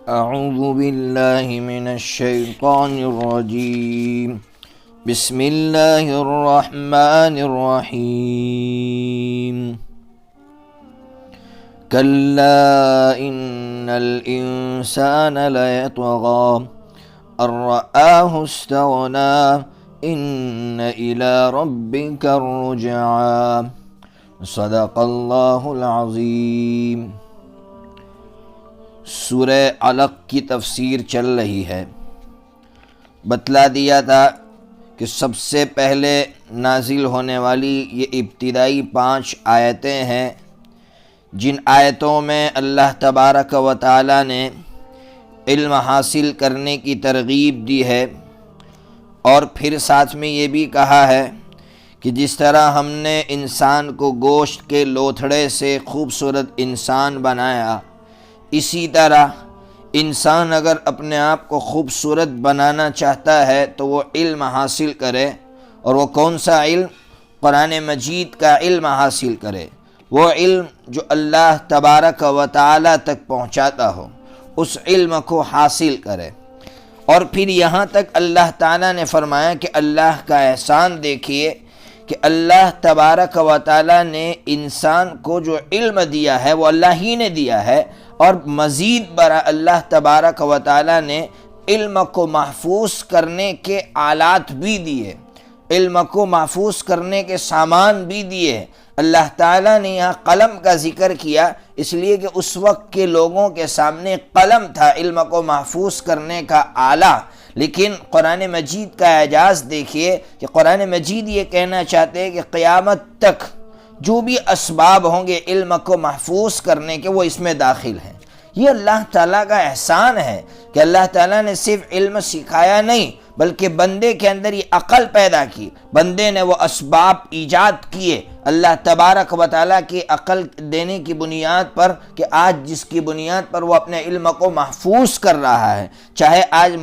اعوذ باللہ من الشیطان الرجیم بسم اللہ الرحمن الرحیم کلا ان الانسان لیطغی ان رآہ استغنی ان الی ربک الرجعی صدق اللہ العظیم۔ سورہ علق کی تفسیر چل رہی ہے۔ بتلا دیا تھا کہ سب سے پہلے نازل ہونے والی یہ ابتدائی 5 آیتیں ہیں، جن آیتوں میں اللہ تبارک و تعالی نے علم حاصل کرنے کی ترغیب دی ہے، اور پھر ساتھ میں یہ بھی کہا ہے کہ جس طرح ہم نے انسان کو گوشت کے لوتھڑے سے خوبصورت انسان بنایا، اسی طرح انسان اگر اپنے آپ کو خوبصورت بنانا چاہتا ہے تو وہ علم حاصل کرے، اور وہ کون سا علم؟ قرآن مجید کا علم حاصل کرے، وہ علم جو اللہ تبارک و تعالی تک پہنچاتا ہو، اس علم کو حاصل کرے۔ اور پھر یہاں تک اللہ تعالی نے فرمایا کہ اللہ کا احسان دیکھیے کہ اللہ تبارک و تعالی نے انسان کو جو علم دیا ہے وہ اللہ ہی نے دیا ہے، اور مزید برآں اللہ تبارک و تعالی نے علم کو محفوظ کرنے کے آلات بھی دیے، علم کو محفوظ کرنے کے سامان بھی دیے۔ اللہ تعالیٰ نے یہاں قلم کا ذکر کیا، اس لیے کہ اس وقت کے لوگوں کے سامنے قلم تھا علم کو محفوظ کرنے کا آلہ، لیکن قرآن مجید کا اعجاز دیکھیے کہ قرآن مجید یہ کہنا چاہتے ہیں کہ قیامت تک جو بھی اسباب ہوں گے علم کو محفوظ کرنے کے، وہ اس میں داخل ہیں۔ یہ اللہ تعالیٰ کا احسان ہے کہ اللہ تعالیٰ نے صرف علم سکھایا نہیں، بلکہ بندے کے اندر یہ عقل پیدا کی، بندے نے وہ اسباب ایجاد کیے اللہ تبارک و تعالیٰ کی عقل دینے کی بنیاد پر، کہ آج جس کی بنیاد پر وہ اپنے علم کو محفوظ کر رہا ہے، چاہے آج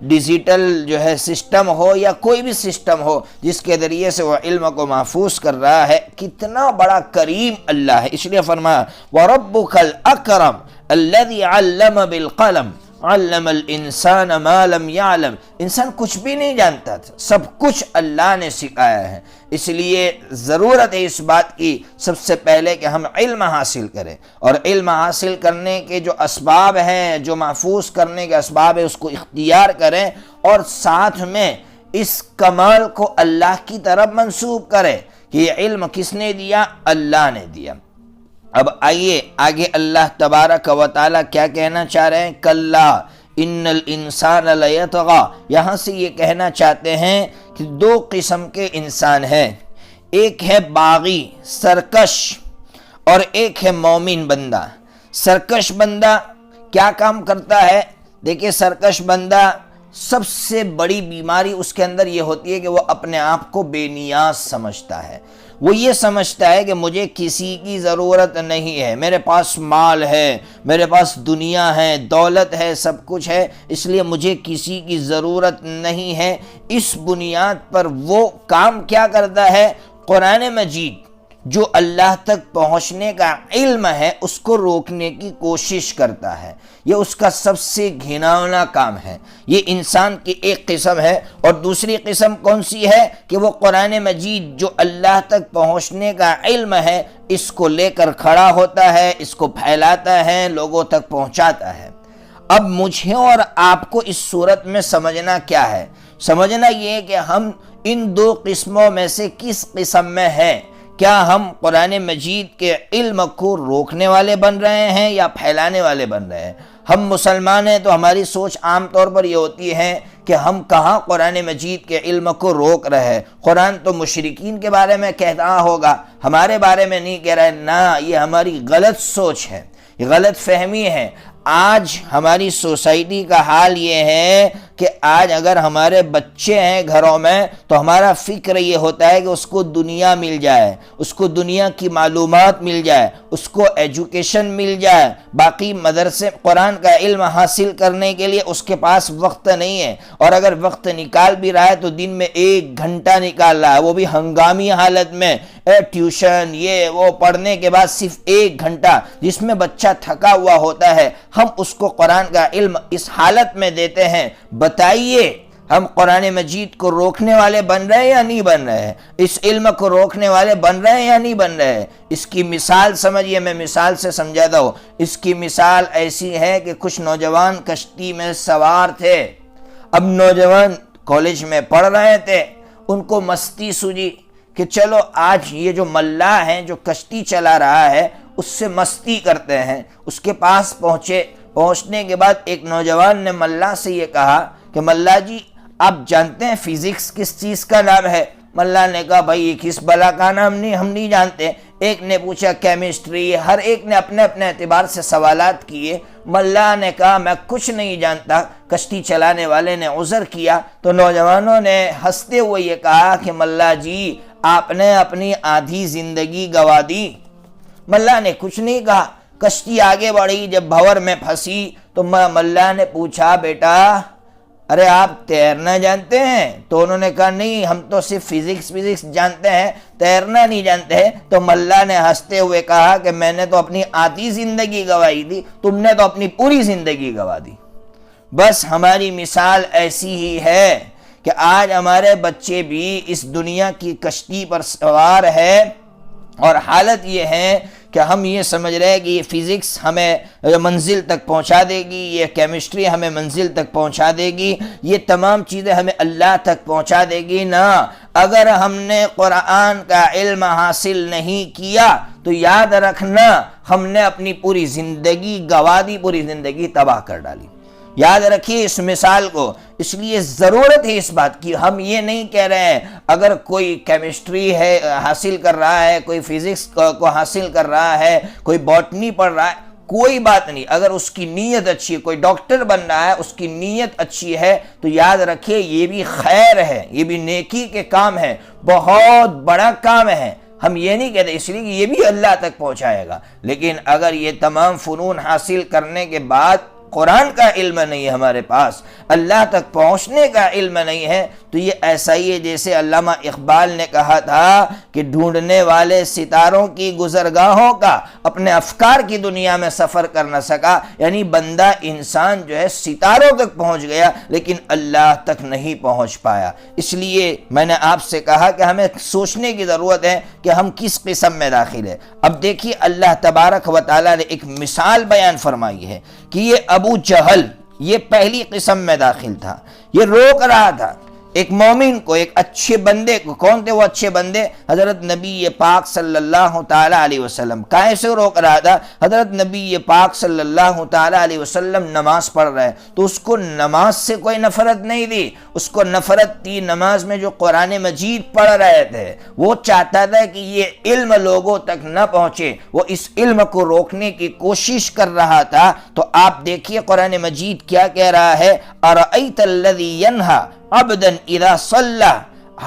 ڈیجیٹل سسٹم ہو یا کوئی بھی سسٹم ہو جس کے ذریعے سے وہ علم کو محفوظ کر رہا ہے۔ کتنا بڑا کریم اللہ ہے، اس لیے فرمایا وَرَبُّكَ الْأَكْرَمُ الَّذِي عَلَّمَ بِالْقَلَمِ علم الانسان ما لم يعلم۔ انسان کچھ بھی نہیں جانتا تھا، سب کچھ اللہ نے سکھایا ہے، اس لیے ضرورت ہے اس بات کی سب سے پہلے کہ ہم علم حاصل کریں، اور علم حاصل کرنے کے جو اسباب ہیں، جو محفوظ کرنے کے اسباب ہیں، اس کو اختیار کریں، اور ساتھ میں اس کمال کو اللہ کی طرف منسوب کریں کہ یہ علم کس نے دیا؟ اللہ نے دیا۔ اب آئیے آگے اللہ تبارک و تعالی کیا کہنا چاہ رہے ہیں؟ کلا ان الانسان لیطغی۔ یہاں سے یہ کہنا چاہتے ہیں کہ 2 قسم کے انسان ہیں، ایک ہے باغی سرکش، اور ایک ہے مومن بندہ۔ سرکش بندہ کیا کام کرتا ہے؟ دیکھیے، سرکش بندہ سب سے بڑی بیماری اس کے اندر یہ ہوتی ہے کہ وہ اپنے آپ کو بے نیاز سمجھتا ہے۔ وہ یہ سمجھتا ہے کہ مجھے کسی کی ضرورت نہیں ہے، میرے پاس مال ہے، میرے پاس دنیا ہے، دولت ہے، سب کچھ ہے، اس لیے مجھے کسی کی ضرورت نہیں ہے۔ اس بنیاد پر وہ کام کیا کرتا ہے؟ قرآن مجید جو اللہ تک پہنچنے کا علم ہے اس کو روکنے کی کوشش کرتا ہے۔ یہ اس کا سب سے گھناؤنا کام ہے۔ یہ انسان کی ایک قسم ہے، اور دوسری قسم کون سی ہے؟ کہ وہ قرآن مجید جو اللہ تک پہنچنے کا علم ہے اس کو لے کر کھڑا ہوتا ہے، اس کو پھیلاتا ہے، لوگوں تک پہنچاتا ہے۔ اب مجھے اور آپ کو اس صورت میں سمجھنا کیا ہے؟ سمجھنا یہ ہے کہ ہم ان 2 قسموں میں سے کس قسم میں ہیں۔ کیا ہم قرآن مجید کے علم کو روکنے والے بن رہے ہیں یا پھیلانے والے بن رہے ہیں؟ ہم مسلمان ہیں تو ہماری سوچ عام طور پر یہ ہوتی ہے کہ ہم کہاں قرآن مجید کے علم کو روک رہے ہیں۔ قرآن تو مشرکین کے بارے میں کہتا ہوگا، ہمارے بارے میں نہیں کہہ رہا ہے۔ نہ، یہ ہماری غلط سوچ ہے، یہ غلط فہمی ہے۔ آج ہماری سوسائٹی کا حال یہ ہے کہ آج اگر ہمارے بچے ہیں گھروں میں تو ہمارا فکر یہ ہوتا ہے کہ اس کو دنیا مل جائے، اس کو دنیا کی معلومات مل جائے، اس کو ایجوکیشن مل جائے، باقی مدرسے قرآن کا علم حاصل کرنے کے لیے اس کے پاس وقت نہیں ہے، اور اگر وقت نکال بھی رہا ہے تو دن میں 1 گھنٹہ نکال رہا ہے، وہ بھی ہنگامی حالت میں، ٹیوشن یہ وہ پڑھنے کے بعد صرف 1 گھنٹہ جس میں بچہ تھکا ہوا ہوتا ہے، ہم اس کو قرآن کا علم اس حالت میں دیتے ہیں۔ بتائیے ہم قرآن مجید کو روکنے والے بن رہے ہیں یا نہیں بن رہے ہیں؟ اس علم کو روکنے والے بن رہے ہیں یا نہیں بن رہے ہیں؟ اس کی مثال سمجھیے، میں مثال سے سمجھاتا ہوں۔ اس کی مثال ایسی ہے کہ کچھ نوجوان کشتی میں سوار تھے، اب نوجوان کالج میں پڑھ رہے تھے، ان کو مستی سوجی کہ چلو آج یہ جو ملاح ہیں جو کشتی چلا رہا ہے اس سے مستی کرتے ہیں۔ اس کے پاس پہنچنے کے بعد ایک نوجوان نے ملاح سے یہ کہا کہ ملاح جی آپ جانتے ہیں فزکس کس چیز کا نام ہے؟ ملاح نے کہا بھائی یہ کس بلا کا نام نہیں، ہم نہیں جانتے۔ ایک نے پوچھا کیمسٹری، ہر ایک نے اپنے اپنے اعتبار سے سوالات کیے۔ ملاح نے کہا میں کچھ نہیں جانتا۔ کشتی چلانے والے نے عذر کیا تو نوجوانوں نے ہنستے ہوئے یہ کہا کہ ملاح جی آپ نے اپنی آدھی زندگی گوا دی۔ ملاح نے کچھ نہیں کہا۔ کشتی آگے بڑھی، جب بھور میں پھنسی تو ملاح نے پوچھا بیٹا ارے آپ تیرنا جانتے ہیں؟ تو انہوں نے کہا نہیں ہم تو صرف فزکس جانتے ہیں، تیرنا نہیں جانتے ہیں۔ تو ملاح نے ہنستے ہوئے کہا کہ میں نے تو اپنی آدھی زندگی گوائی دی، تم نے تو اپنی پوری زندگی گوا دی۔ بس ہماری مثال ایسی ہی ہے کہ آج ہمارے بچے بھی اس دنیا کی کشتی پر سوار ہے، اور حالت یہ ہے کہ ہم یہ سمجھ رہے ہیں کہ یہ فزکس ہمیں منزل تک پہنچا دے گی، یہ کیمسٹری ہمیں منزل تک پہنچا دے گی، یہ تمام چیزیں ہمیں اللہ تک پہنچا دے گی۔ نہ، اگر ہم نے قرآن کا علم حاصل نہیں کیا تو یاد رکھنا ہم نے اپنی پوری زندگی گوا دی، پوری زندگی تباہ کر ڈالی۔ یاد رکھیے اس مثال کو، اس لیے ضرورت ہے اس بات کی۔ ہم یہ نہیں کہہ رہے ہیں اگر کوئی کیمسٹری ہے حاصل کر رہا ہے، کوئی فزکس کو حاصل کر رہا ہے، کوئی باٹنی پڑھ رہا ہے، کوئی بات نہیں، اگر اس کی نیت اچھی ہے، کوئی ڈاکٹر بن رہا ہے اس کی نیت اچھی ہے تو یاد رکھیے یہ بھی خیر ہے، یہ بھی نیکی کے کام ہے، بہت بڑا کام ہے۔ ہم یہ نہیں کہتے اس لیے کہ یہ بھی اللہ تک پہنچائے گا، لیکن اگر یہ تمام فنون حاصل کرنے کے بعد قرآن کا علم نہیں ہے ہمارے پاس، اللہ تک پہنچنے کا علم نہیں ہے، تو یہ ایسا ہی ہے جیسے علامہ اقبال نے کہا تھا کہ ڈھونڈنے والے ستاروں کی گزرگاہوں کا اپنے افکار کی دنیا میں سفر کر نہ سکا، یعنی بندہ انسان جو ہے ستاروں تک پہنچ گیا لیکن اللہ تک نہیں پہنچ پایا۔ اس لیے میں نے آپ سے کہا کہ ہمیں سوچنے کی ضرورت ہے کہ ہم کس قسم میں داخل ہیں۔ اب دیکھیے اللہ تبارک و تعالیٰ نے ایک مثال بیان فرمائی ہے کہ یہ ابو جہل یہ پہلی قسم میں داخل تھا، یہ روک رہا تھا ایک مومن کو، ایک اچھے بندے کو۔ کون تھے وہ اچھے بندے؟ حضرت نبی پاک صلی اللہ تعالیٰ علیہ وسلم۔ کیسے روک رہا تھا؟ حضرت نبی پاک صلی اللہ تعالیٰ علیہ وسلم نماز پڑھ رہے تو اس کو نماز سے کوئی نفرت نہیں دی، اس کو نفرت تھی نماز میں جو قرآن مجید پڑھ رہے تھے۔ وہ چاہتا تھا کہ یہ علم لوگوں تک نہ پہنچے، وہ اس علم کو روکنے کی کوشش کر رہا تھا۔ تو آپ دیکھیے قرآن مجید کیا کہہ رہا ہے، اَرَأَيْتَ الَّذِي يَنْهَى عبدن اذا صلی،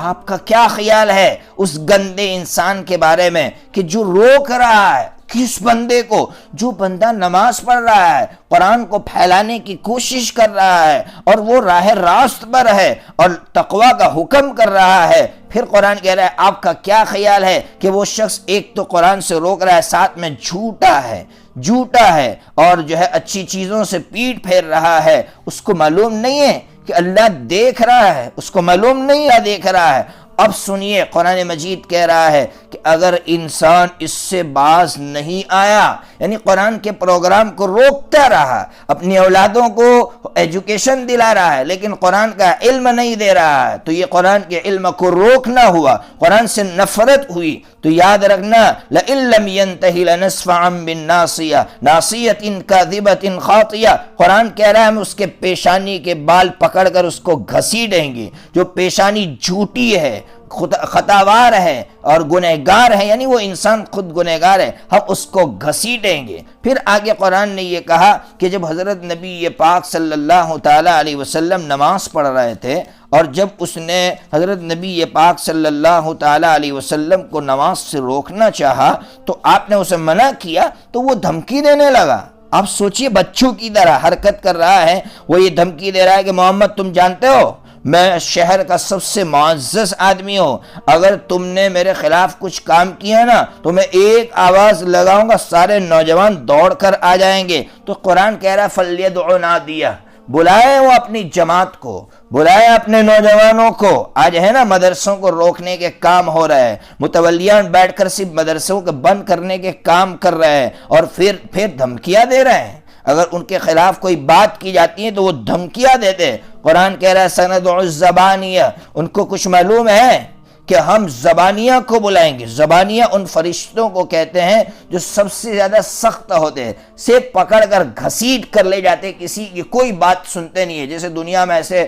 آپ کا کیا خیال ہے اس گندے انسان کے بارے میں کہ جو روک رہا ہے کس بندے کو؟ جو بندہ نماز پڑھ رہا ہے، قرآن کو پھیلانے کی کوشش کر رہا ہے اور وہ راہ راست پر ہے اور تقوی کا حکم کر رہا ہے۔ پھر قرآن کہہ رہا ہے آپ کا کیا خیال ہے کہ وہ شخص ایک تو قرآن سے روک رہا ہے، ساتھ میں جھوٹا ہے اور جو ہے اچھی چیزوں سے پیٹ پھیر رہا ہے۔ اس کو معلوم نہیں ہے کہ اللہ دیکھ رہا ہے، اس کو معلوم نہیں ہے دیکھ رہا ہے۔ اب سنیے قرآن مجید کہہ رہا ہے کہ اگر انسان اس سے باز نہیں آیا، یعنی قرآن کے پروگرام کو روکتا رہا، اپنی اولادوں کو ایجوکیشن دلا رہا ہے لیکن قرآن کا علم نہیں دے رہا ہے، تو یہ قرآن کے علم کو روکنا ہوا، قرآن سے نفرت ہوئی، تو یاد رکھنا لَإِن لَّمْ يَنْتَهِ لَنَسْفَعًا بِالنَّاصِيَةِ نَاصِيَةٍ كَاذِبَةٍ خَاطِئَةٍ۔ قرآن کہہ رہا ہے ہم اس کے پیشانی کے بال پکڑ کر اس کو گھسیٹیں گے، جو پیشانی جھوٹی ہے، خطاوار ہے اور گنہگار ہے، یعنی وہ انسان خود گنہگار ہے، ہم اس کو گھسیٹیں گے۔ پھر آگے قرآن نے یہ کہا کہ جب حضرت نبی پاک صلی اللہ تعالیٰ علیہ وسلم نماز پڑھ رہے تھے اور جب اس نے حضرت نبی پاک صلی اللہ تعالیٰ علیہ وسلم کو نماز سے روکنا چاہا تو آپ نے اسے منع کیا تو وہ دھمکی دینے لگا۔ آپ سوچئے، بچوں کی طرح حرکت کر رہا ہے، وہ یہ دھمکی دے رہا ہے کہ محمد تم جانتے ہو میں شہر کا سب سے معزز آدمی ہوں، اگر تم نے میرے خلاف کچھ کام کیا نا تو میں ایک آواز لگاؤں گا سارے نوجوان دوڑ کر آ جائیں گے۔ تو قرآن کہہ رہا فَلْيَدْعُ نَادِيَهُ، بلائے وہ اپنی جماعت کو، بلائے اپنے نوجوانوں کو۔ آج ہے نا مدرسوں کو روکنے کے کام ہو رہے ہیں، متولیان بیٹھ کر صرف مدرسوں کو بند کرنے کے کام کر رہے ہیں اور پھر دھمکیاں دے رہے ہیں۔ اگر ان کے خلاف کوئی بات کی جاتی ہے تو وہ دھمکیاں دیتے ہیں۔ قرآن کہہ رہا ہے سندع الزبانیہ، ان کو کچھ معلوم ہے کہ ہم زبانیہ کو بلائیں گے۔ زبانیہ ان فرشتوں کو کہتے ہیں جو سب سے زیادہ سخت ہوتے ہیں، سے پکڑ کر گھسیٹ کر لے جاتے، کسی کی کوئی بات سنتے نہیں ہے۔ جیسے دنیا میں ایسے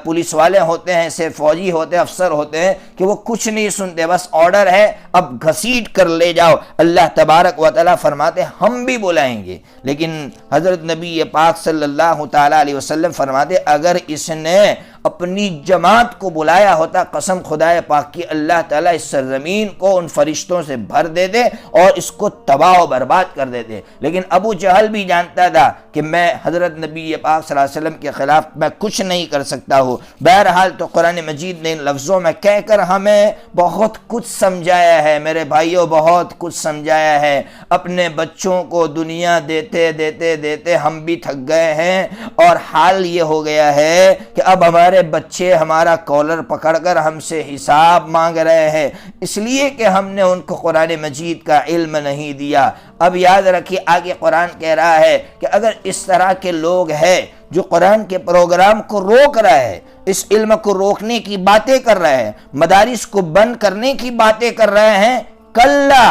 پولیس والے ہوتے ہیں، ایسے فوجی ہوتے ہیں، افسر ہوتے ہیں کہ وہ کچھ نہیں سنتے، بس آرڈر ہے اب گھسیٹ کر لے جاؤ۔ اللہ تبارک و تعالیٰ فرماتے ہیں ہم بھی بلائیں گے، لیکن حضرت نبی پاک صلی اللہ تعالیٰ علیہ وسلم فرماتے اگر اس نے اپنی جماعت کو بلایا ہوتا، قسم خدائے پاک کی، اللہ تعالیٰ اس سرزمین کو ان فرشتوں سے بھر دے دے اور اس کو تباہ و برباد کر دیتے۔ لیکن ابو جہل بھی جانتا تھا کہ میں حضرت نبی پاک صلی اللہ علیہ وسلم کے خلاف میں کچھ نہیں کر سکتا ہوں۔ بہرحال تو قرآن مجید نے ان لفظوں میں کہہ کر ہمیں بہت کچھ سمجھایا ہے، میرے بھائیوں بہت کچھ سمجھایا ہے۔ اپنے بچوں کو دنیا دیتے دیتے دیتے ہم بھی تھک گئے ہیں اور حال یہ ہو گیا ہے کہ اب ہمارے بچے ہمارا کالر پکڑ کر ہم سے حساب مانگ رہے ہیں، اس لیے کہ ہم نے ان کو قرآن مجید کا علم نہیں دیا۔ اب یاد رکھیے آگے قرآن کہہ رہا ہے کہ اگر اس طرح کے لوگ ہیں جو قرآن کے پروگرام کو روک رہے ہیں، اس علم کو روکنے کی باتیں کر رہے ہیں، مدارس کو بند کرنے کی باتیں کر رہے ہیں، کلا،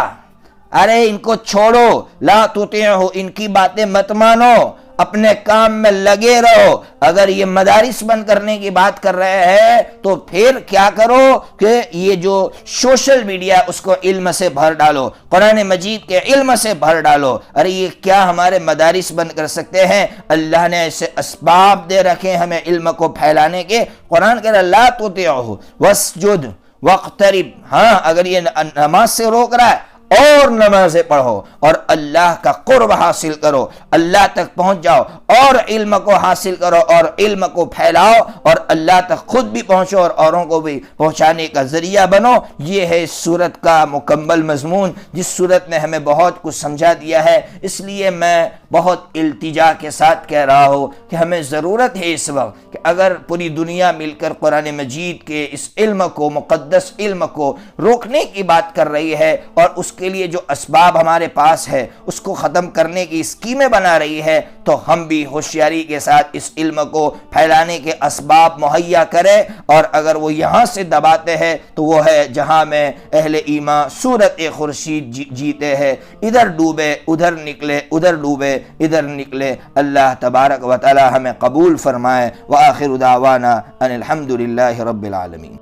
ارے ان کو چھوڑو، لا تطیعہ، ان کی باتیں مت مانو، اپنے کام میں لگے رہو۔ اگر یہ مدارس بند کرنے کی بات کر رہے ہیں تو پھر کیا کرو کہ یہ جو سوشل میڈیا اس کو علم سے بھر ڈالو، قرآن مجید کے علم سے بھر ڈالو۔ ارے یہ کیا ہمارے مدارس بند کر سکتے ہیں؟ اللہ نے ایسے اسباب دے رکھے ہمیں علم کو پھیلانے کے۔ قرآن کہہ رہا لا تطیعہ واسجد واقترب، ہاں اگر یہ نماز سے روک رہا ہے اور نمازیں پڑھو اور اللہ کا قرب حاصل کرو، اللہ تک پہنچ جاؤ اور علم کو حاصل کرو اور علم کو پھیلاؤ اور اللہ تک خود بھی پہنچو اور اوروں کو بھی پہنچانے کا ذریعہ بنو۔ یہ ہے اس سورت کا مکمل مضمون، جس سورت نے ہمیں بہت کچھ سمجھا دیا ہے۔ اس لیے میں بہت التجا کے ساتھ کہہ رہا ہوں کہ ہمیں ضرورت ہے اس وقت کہ اگر پوری دنیا مل کر قرآن مجید کے اس علم کو، مقدس علم کو روکنے کی بات کر رہی ہے اور اس کے لیے جو اسباب ہمارے پاس ہے اس کو ختم کرنے کی اسکیمیں بنا رہی ہے، تو ہم بھی ہوشیاری کے ساتھ اس علم کو پھیلانے کے اسباب مہیا کریں۔ اور اگر وہ یہاں سے دباتے ہیں تو وہ ہے جہاں میں اہل ایمان سورت خورشید جیتے ہیں، ادھر ڈوبے ادھر نکلے، ادھر ڈوبے ادھر نکلے۔ اللہ تبارک و تعالی ہمیں قبول فرمائے۔ وآخر دعوانا ان الحمد للہ رب العالمین۔